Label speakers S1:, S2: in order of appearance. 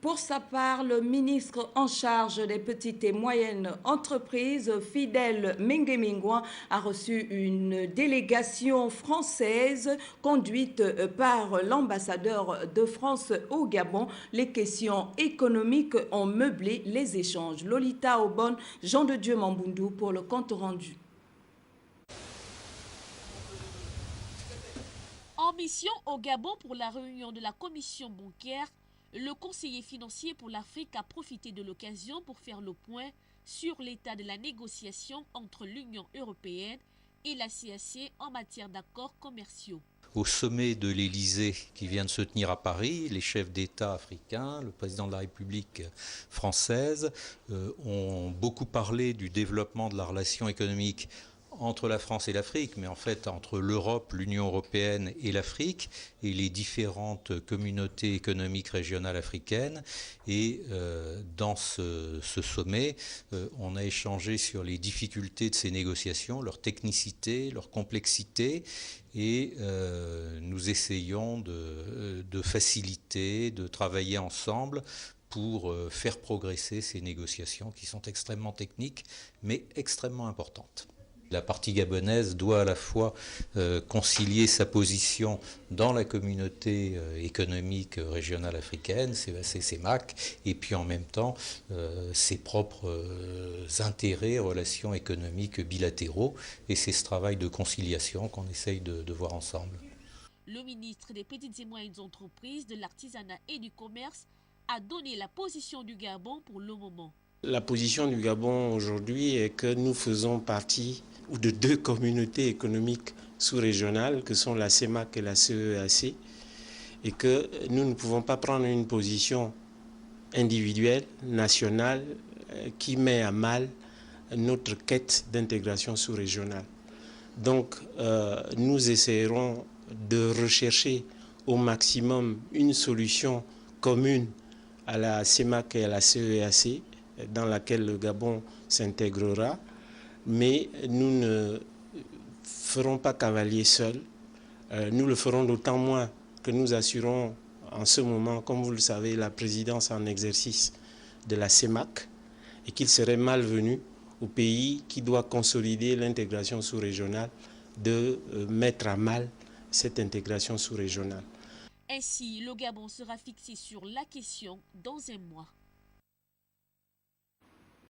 S1: Pour sa part, le ministre en charge des petites et moyennes entreprises, Fidèle Mengemingwa, a reçu une délégation française conduite par l'ambassadeur de France au Gabon. Les questions économiques ont meublé les échanges. Lolita Obon, Jean de Dieu Mambundu pour le compte rendu.
S2: En mission au Gabon pour la réunion de la commission bancaire, le conseiller financier pour l'Afrique a profité de l'occasion pour faire le point sur l'état de la négociation entre l'Union européenne et la CAC en matière d'accords commerciaux.
S3: Au sommet de l'Élysée qui vient de se tenir à Paris, les chefs d'État africains, le président de la République française ont beaucoup parlé du développement de la relation économique entre la France et l'Afrique, mais en fait entre l'Europe, l'Union européenne et l'Afrique, et les différentes communautés économiques régionales africaines. Et dans ce sommet, on a échangé sur les difficultés de ces négociations, leur technicité, leur complexité, et nous essayons de faciliter, de travailler ensemble pour faire progresser ces négociations qui sont extrêmement techniques, mais extrêmement importantes. La partie gabonaise doit à la fois concilier sa position dans la communauté économique régionale africaine, CEMAC, et puis en même temps ses propres intérêts, relations économiques bilatéraux. Et c'est ce travail de conciliation qu'on essaye de voir ensemble.
S2: Le ministre des Petites et Moyennes Entreprises, de l'Artisanat et du Commerce a donné la position du Gabon pour le moment.
S4: La position du Gabon aujourd'hui est que nous faisons partie de deux communautés économiques sous-régionales que sont la CEMAC et la CEAC, et que nous ne pouvons pas prendre une position individuelle, nationale, qui met à mal notre quête d'intégration sous-régionale. Donc nous essayerons de rechercher au maximum une solution commune à la CEMAC et à la CEAC, dans laquelle le Gabon s'intégrera, mais nous ne ferons pas cavalier seul. Nous le ferons d'autant moins que nous assurons en ce moment, comme vous le savez, la présidence en exercice de la CEMAC, et qu'il serait malvenu au pays qui doit consolider l'intégration sous-régionale de mettre à mal cette intégration sous-régionale.
S2: Ainsi, le Gabon sera fixé sur la question dans un mois.